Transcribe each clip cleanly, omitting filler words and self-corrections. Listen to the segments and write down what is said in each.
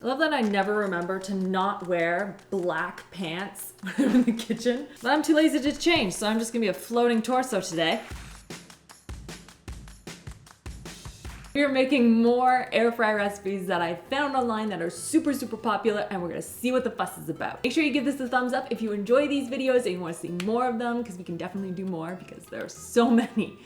I love that I never remember to not wear black pants when I'm in the kitchen. But I'm too lazy to change, so I'm just gonna be a floating torso today. We are making more air fryer recipes that I found online that are super popular, and we're gonna see what the fuss is about. Make sure you give this a thumbs up if you enjoy these videos and you wanna see more of them, because we can definitely do more because there are so many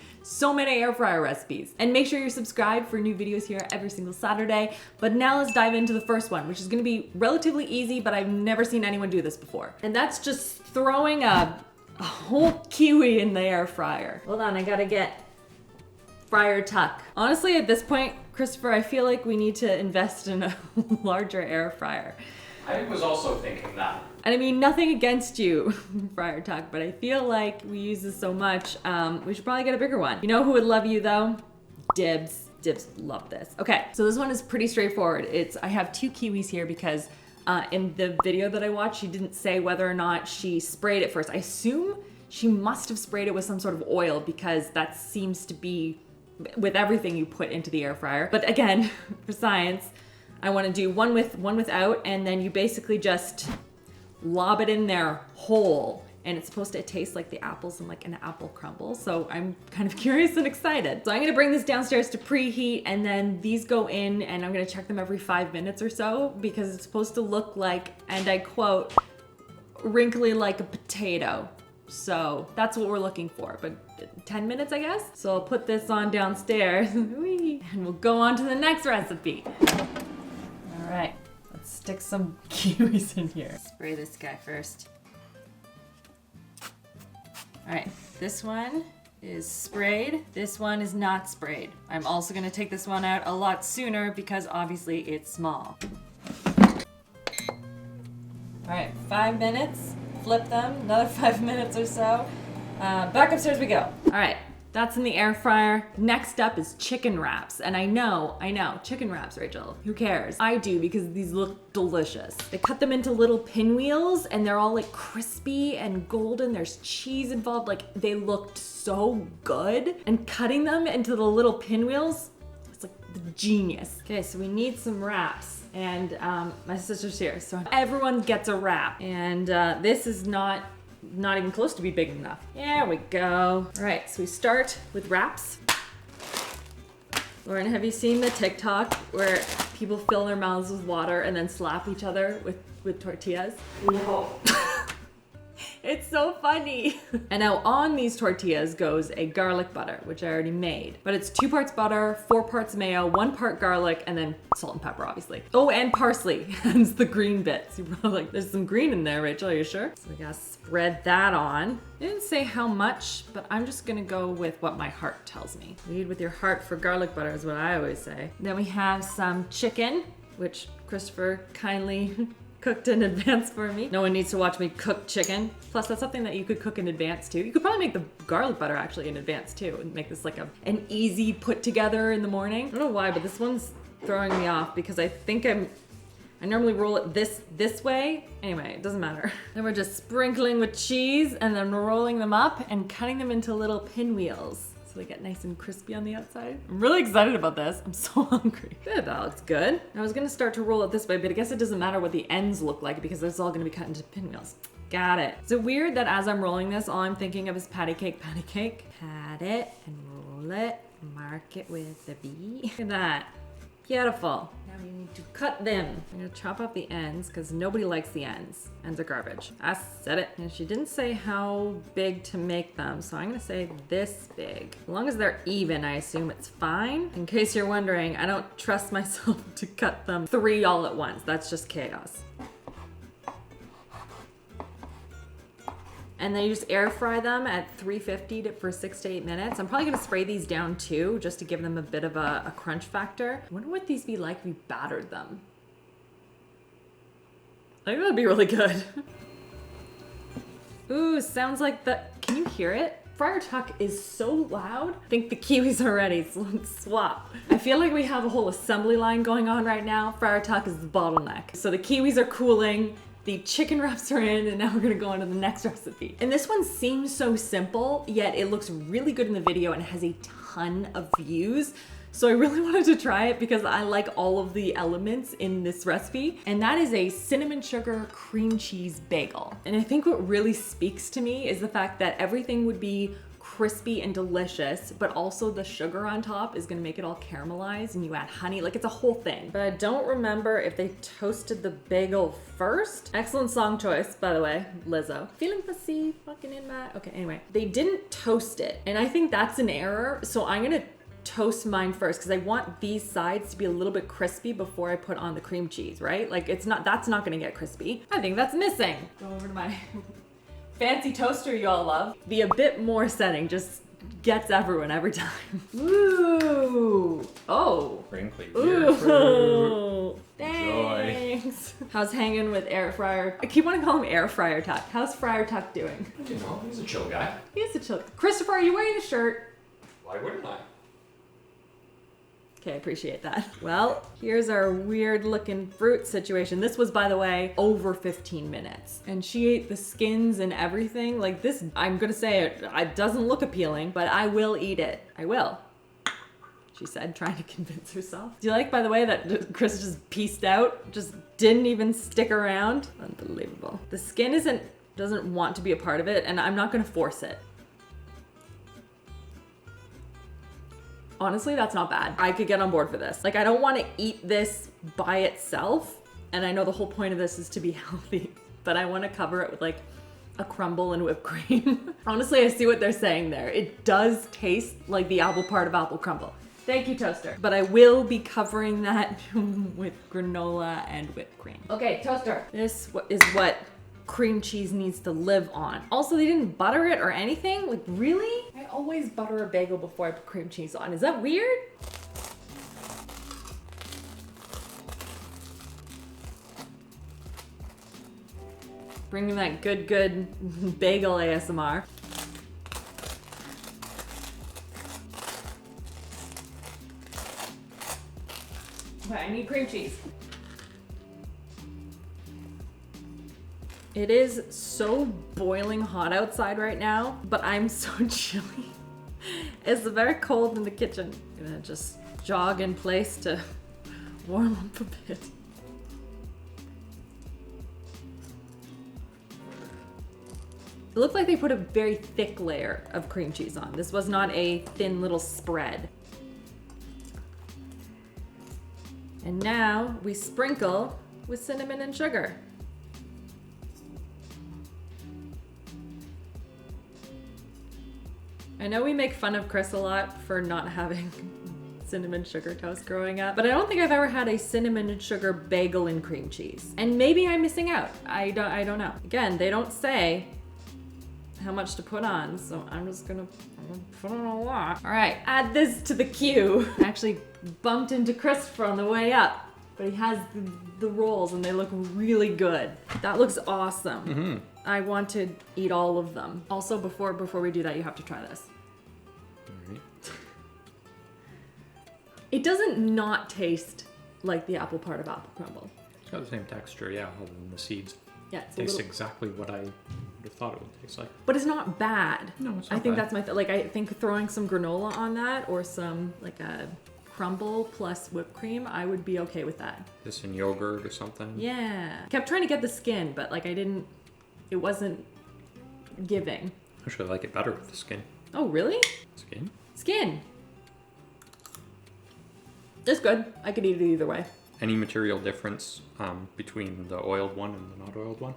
air fryer recipes. And make sure you're subscribed for new videos here every single Saturday. But now let's dive into the first one, which is gonna be relatively easy, but I've never seen anyone do this before. And that's just throwing a whole kiwi in the air fryer. Hold on, I gotta get fryer tuck. Honestly, at this point, Christopher, I feel like we need to invest in a larger air fryer. I was also thinking that. And I mean, nothing against you, fryer tuck, but I feel like we use this so much, we should probably get a bigger one. You know who would love you though? Dibs. Dibs love this. Okay, so this one is pretty straightforward. I have 2 kiwis here because in the video that I watched, she didn't say whether or not she sprayed it first. I assume she must have sprayed it with some sort of oil because that seems to be with everything you put into the air fryer. But again, for science, I want to do one without, and then you basically just lob it in there whole, and it's supposed to taste like the apples in like an apple crumble. So I'm kind of curious and excited. So I'm gonna bring this downstairs to preheat, and then these go in, and I'm gonna check them every 5 minutes or so because it's supposed to look like, and I quote, wrinkly like a potato. So that's what we're looking for, but 10 minutes, I guess. So I'll put this on downstairs and we'll go on to the next recipe. All right, let's stick some kiwis in here. Spray this guy first. All right, this one is sprayed. This one is not sprayed. I'm also gonna take this one out a lot sooner because obviously it's small. All right, 5 minutes. Flip them, another 5 minutes or so. Back upstairs we go. All right, that's in the air fryer. Next up is chicken wraps. And I know, chicken wraps, Rachel. Who cares? I do because these look delicious. They cut them into little pinwheels and they're all like crispy and golden. There's cheese involved. Like they looked so good. And cutting them into the little pinwheels, it's like the genius. Okay, so we need some wraps. And my sister's here, so everyone gets a wrap. And this is not even close to be big enough. There we go. All right, so we start with wraps. Lauren, have you seen the TikTok where people fill their mouths with water and then slap each other with tortillas? No. It's so funny. And now on these tortillas goes a garlic butter, which I already made. But it's 2 parts butter, 4 parts mayo, 1 part garlic, and then salt and pepper, obviously. Oh, and parsley, hence the green bits. You're probably like, there's some green in there, Rachel, are you sure? So we gotta spread that on. It didn't say how much, but I'm just gonna go with what my heart tells me. Lead with your heart for garlic butter is what I always say. Then we have some chicken, which Christopher kindly cooked in advance for me. No one needs to watch me cook chicken. Plus, that's something that you could cook in advance too. You could probably make the garlic butter actually in advance too and make this like an easy put together in the morning. I don't know why, but this one's throwing me off because I think I normally roll it this way. Anyway, it doesn't matter. Then we're just sprinkling with cheese and then rolling them up and cutting them into little pinwheels. So they get nice and crispy on the outside. I'm really excited about this. I'm so hungry. Good, that looks good. I was gonna start to roll it this way, but I guess it doesn't matter what the ends look like because it's all gonna be cut into pinwheels. Got it. Is it weird that as I'm rolling this, all I'm thinking of is patty cake? Pat it and roll it, mark it with the V. Look at that. Beautiful. Now we need to cut them. I'm gonna chop off the ends because nobody likes the ends. Ends are garbage. I said it. And she didn't say how big to make them, so I'm gonna say this big. As long as they're even, I assume it's fine. In case you're wondering, I don't trust myself to cut them 3 all at once. That's just chaos. And then you just air fry them at 350 for 6 to 8 minutes. I'm probably gonna spray these down too, just to give them a bit of a crunch factor. I wonder what these be like if we battered them. I think that'd be really good. Ooh, sounds like can you hear it? Fryer tuck is so loud. I think the kiwis are ready, so let's swap. I feel like we have a whole assembly line going on right now. Fryer tuck is the bottleneck. So the kiwis are cooling. The chicken wraps are in, and now we're gonna go on to the next recipe. And this one seems so simple, yet it looks really good in the video and has a ton of views. So I really wanted to try it because I like all of the elements in this recipe. And that is a cinnamon sugar cream cheese bagel. And I think what really speaks to me is the fact that everything would be crispy and delicious, but also the sugar on top is gonna make it all caramelized, and you add honey, like it's a whole thing. But I don't remember if they toasted the bagel first. Excellent song choice, by the way, Lizzo. Feeling fussy, fucking in my, okay, anyway. They didn't toast it, and I think that's an error, so I'm gonna toast mine first because I want these sides to be a little bit crispy before I put on the cream cheese, right? Like that's not gonna get crispy. I think that's missing. Go over to my fancy toaster you all love. The a bit more setting just gets everyone every time. Ooh. Oh. Frankly. Ooh. Thanks. How's hanging with Air Fryer? I keep wanting to call him Air Fryer Tuck. How's Fryer Tuck doing? You know, he's a chill guy. He's a chill. Christopher, are you wearing the shirt? Why wouldn't I? Okay, I appreciate that. Well, here's our weird looking fruit situation. This was, by the way, over 15 minutes. And she ate the skins and everything. Like this, I'm gonna say it doesn't look appealing, but I will eat it. I will. She said, trying to convince herself. Do you like, by the way, that Chris just pieced out? Just didn't even stick around? Unbelievable. The skin doesn't want to be a part of it, and I'm not gonna force it. Honestly, that's not bad. I could get on board for this. Like, I don't want to eat this by itself. And I know the whole point of this is to be healthy, but I want to cover it with like a crumble and whipped cream. Honestly, I see what they're saying there. It does taste like the apple part of apple crumble. Thank you, toaster. But I will be covering that with granola and whipped cream. Okay, toaster. This is what cream cheese needs to live on. Also, they didn't butter it or anything. Like, really? I always butter a bagel before I put cream cheese on. Is that weird? Bringing that good bagel ASMR. Okay, I need cream cheese. It is so boiling hot outside right now, but I'm so chilly. It's very cold in the kitchen. I'm gonna just jog in place to warm up a bit. It looked like they put a very thick layer of cream cheese on. This was not a thin little spread. And now we sprinkle with cinnamon and sugar. I know we make fun of Chris a lot for not having cinnamon sugar toast growing up, but I don't think I've ever had a cinnamon and sugar bagel and cream cheese. And maybe I'm missing out. I don't know. Again, they don't say how much to put on, so I'm gonna put on a lot. All right, add this to the queue. I actually bumped into Christopher on the way up, but he has the rolls and they look really good. That looks awesome. Mm-hmm. I want to eat all of them. Also, before we do that, you have to try this. All right. It doesn't not taste like the apple part of apple crumble. It's got the same texture, yeah, other than the seeds. Yeah, it tastes exactly what I would have thought it would taste like. But it's not bad. No, it's not I think bad. that's my I think throwing some granola on that or some like a crumble plus whipped cream, I would be okay with that. This in yogurt or something? Yeah. Kept trying to get the skin, but like it wasn't giving. I actually like it better with the skin. Oh, really? Skin? Skin. It's good. I could eat it either way. Any material difference between the oiled one and the not oiled one?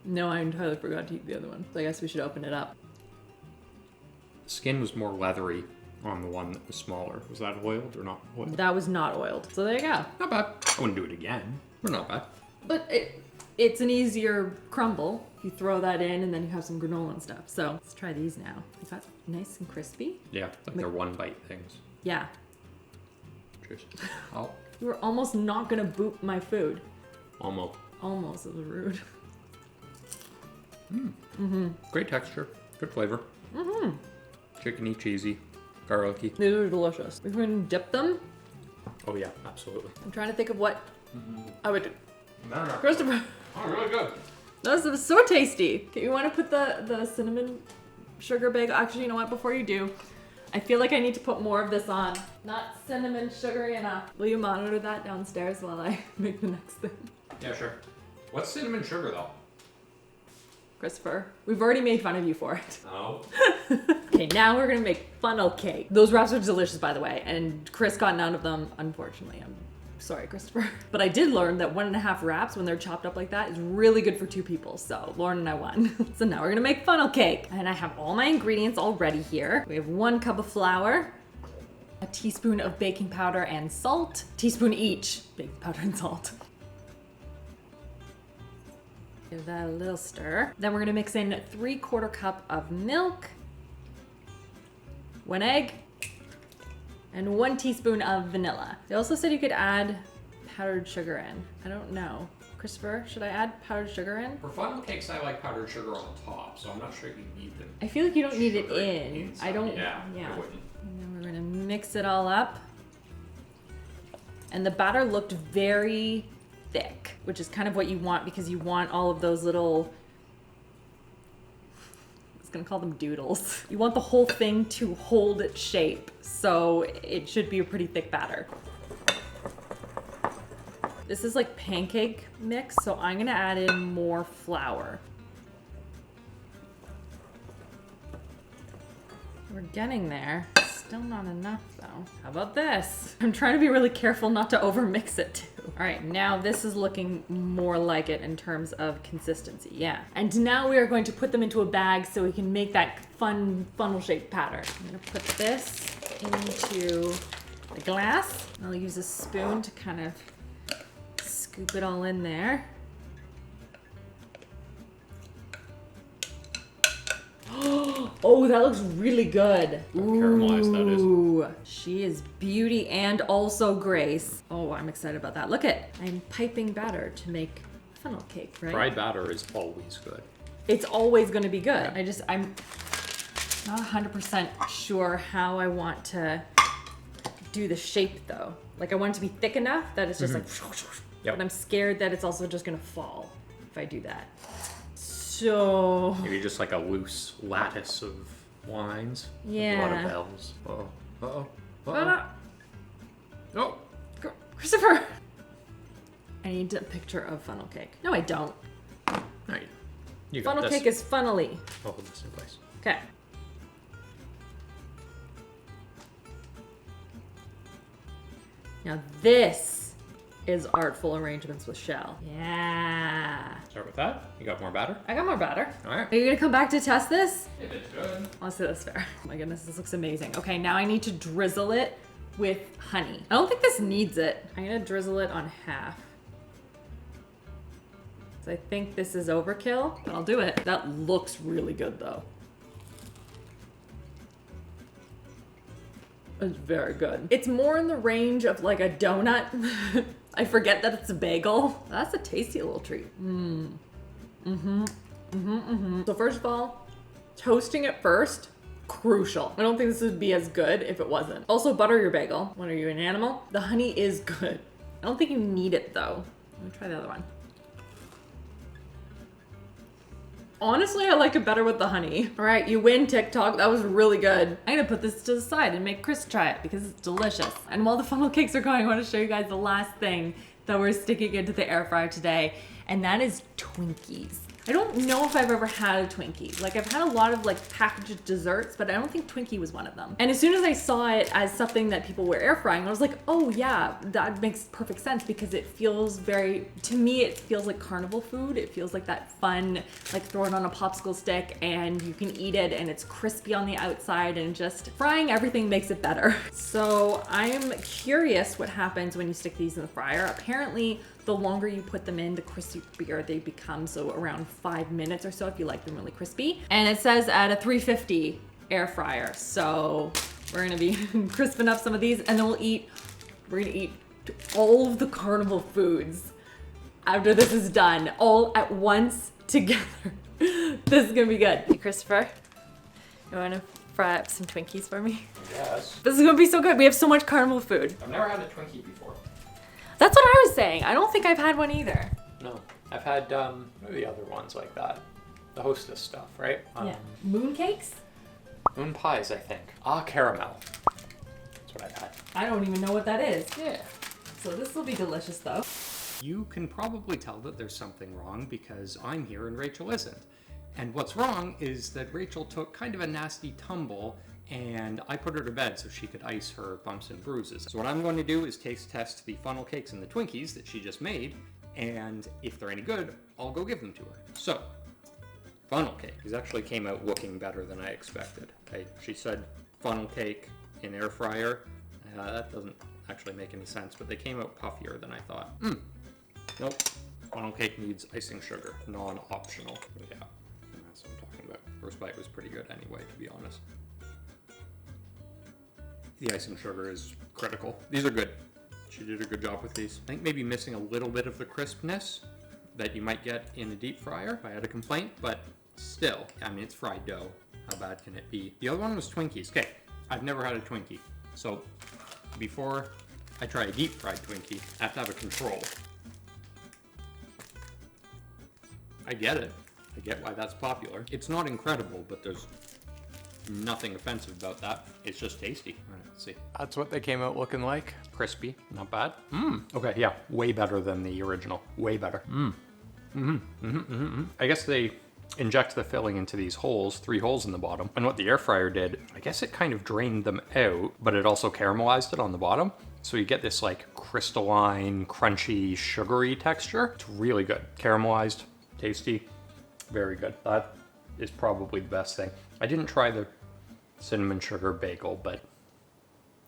No, I entirely forgot to eat the other one. So I guess we should open it up. The skin was more leathery on the one that was smaller. Was that oiled or not oiled? That was not oiled. So there you go. Not bad. I wouldn't do it again. But not bad. But it's an easier crumble. You throw that in and then you have some granola and stuff. So let's try these now. Is that nice and crispy? Yeah, like they're one bite things. Yeah. Cheers. Oh. You were almost not gonna boot my food. Almost. Almost. It was rude. Great texture. Good flavor. Chickeny, cheesy, garlicky. These are delicious. We can dip them. Oh yeah, absolutely. I'm trying to think of what I would do. No. Christopher, Oh, really good. this is so tasty. Okay, you want to put the cinnamon sugar bagel? Actually, you know what? Before you do, I feel like I need to put more of this on. Not cinnamon sugary enough. Will you monitor that downstairs while I make the next thing? Yeah, sure. What's cinnamon sugar though? Christopher, we've already made fun of you for it. Oh. Okay, now we're gonna make funnel cake. Those wraps are delicious, by the way, and Chris got none of them, unfortunately. I'm sorry, Christopher. But I did learn that 1.5 wraps, when they're chopped up like that, is really good for 2 people. So Lauren and I won. So now we're gonna make funnel cake. And I have all my ingredients all ready here. We have 1 cup of flour, a teaspoon of baking powder and salt, teaspoon each, baking powder and salt. Give that a little stir. Then we're gonna mix in 3/4 cup of milk, 1 egg, and 1 teaspoon of vanilla. They also said you could add powdered sugar in. I don't know. Christopher, should I add powdered sugar in? For funnel cakes, I like powdered sugar on the top, so I'm not sure if you need them. I feel like you don't need it Sugar in. inside. I don't, Yeah, I wouldn't. And then we're gonna mix it all up. And the batter looked very thick, which is kind of what you want because you want all of those little, I was gonna call them doodles. You want the whole thing to hold its shape, so it should be a pretty thick batter. This is like pancake mix, so I'm gonna add in more flour. We're getting there. Still not enough though. How about this? I'm trying to be really careful not to overmix it too. All right, now this is looking more like it in terms of consistency, yeah. And now we are going to put them into a bag so we can make that fun funnel shaped pattern. I'm gonna put this into the glass. I'll use a spoon to kind of scoop it all in there. Oh, that looks really good. How caramelized that is. Ooh, she is beauty and also grace. Oh, I'm excited about that. Look it, I'm piping batter to make funnel cake, right? Fried batter is always good. It's always gonna be good. Yeah. I'm not 100% sure how I want to do the shape though. Like I want it to be thick enough that it's just like, Yep. but I'm scared that it's also just gonna fall if I do that. So Maybe just like a loose lattice of lines. Yeah. A lot of bells. Uh-oh. Uh-oh. Oh, Uh-oh. no. Oh. Christopher! I need a picture of funnel cake. No, I don't. Right. You got Funnel this. cake is funnily. I'll hold this in place. Okay. Now this is artful arrangements with shell. Yeah. Start with that. You got more batter? I got more batter. All right. Are you gonna come back to test this? If it's good. Honestly, that's fair. Oh my goodness, this looks amazing. Okay, now I need to drizzle it with honey. I don't think this needs it. I'm gonna drizzle it on half. So I think this is overkill, but I'll do it. That looks really good though. It's very good. It's more in the range of like a donut. I forget that it's a bagel. That's a tasty little treat. So first of all, toasting it first, crucial. I don't think this would be as good if it wasn't. Also, butter your bagel. What are you, an animal? The honey is good. I don't think you need it though. Let me try the other one. Honestly, I like it better with the honey. All right, you win, TikTok. That was really good. I'm gonna put this to the side and make Chris try it because it's delicious. And while the funnel cakes are going, I wanna show you guys the last thing that we're sticking into the air fryer today, and that is Twinkies. I don't know if I've ever had a Twinkie. Like I've had a lot of like packaged desserts, but I don't think Twinkie was one of them. And as soon as I saw it as something that people were air frying, I was like, oh yeah, that makes perfect sense because it feels very, to me, it feels like carnival food. It feels like that fun, like throw it on a popsicle stick and you can eat it and it's crispy on the outside and just frying everything makes it better. So I'm curious what happens when you stick these in the fryer. Apparently, the longer you put them in, the crispier they become, so around 5 minutes or so if you like them really crispy. And it says at a 350 air fryer. So we're gonna be crisping up some of these and then we're gonna eat all of the carnival foods after this is done, all at once together. This is gonna be good. Hey Christopher, you wanna fry up some Twinkies for me? Yes. This is gonna be so good. We have so much carnival food. I've never had a Twinkie before. That's what I was saying. I don't think I've had one either. No. I've had maybe other ones like that. The Hostess stuff, right? Yeah. Moon cakes? Moon pies, I think. Caramel. That's what I've had. I don't even know what that is. Yeah. So this will be delicious though. You can probably tell that there's something wrong because I'm here and Rachel isn't. And what's wrong is that Rachel took kind of a nasty tumble and I put her to bed so she could ice her bumps and bruises. So what I'm going to do is taste test the funnel cakes and the Twinkies that she just made, and if they're any good, I'll go give them to her. So, funnel cake. These actually came out looking better than I expected. She said funnel cake in air fryer. That doesn't actually make any sense, but they came out puffier than I thought. Nope. Funnel cake needs icing sugar, non-optional. Yeah, that's what I'm talking about. First bite was pretty good anyway, to be honest. The icing sugar is critical. These are good. She did a good job with these. I think maybe missing a little bit of the crispness that you might get in a deep fryer if I had a complaint, but still, I mean, it's fried dough. How bad can it be? The other one was Twinkies. Okay, I've never had a Twinkie. So before I try a deep fried Twinkie, I have to have a control. I get it. I get why that's popular. It's not incredible, but there's nothing offensive about that. It's just tasty. All right, let's see. That's what they came out looking like. Crispy, not bad. Okay, yeah, way better than the original. Way better. I guess they inject the filling into these holes, 3 holes in the bottom. And what the air fryer did, I guess it kind of drained them out, but it also caramelized it on the bottom. So you get this like crystalline, crunchy, sugary texture. It's really good. Caramelized, tasty, very good. That is probably the best thing. I didn't try the cinnamon sugar bagel, but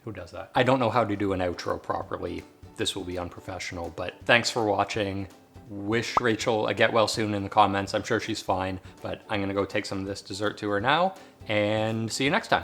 who does that? I don't know how to do an outro properly. This will be unprofessional, but thanks for watching. Wish Rachel a get well soon in the comments. I'm sure she's fine, but I'm gonna go take some of this dessert to her now, and see you next time.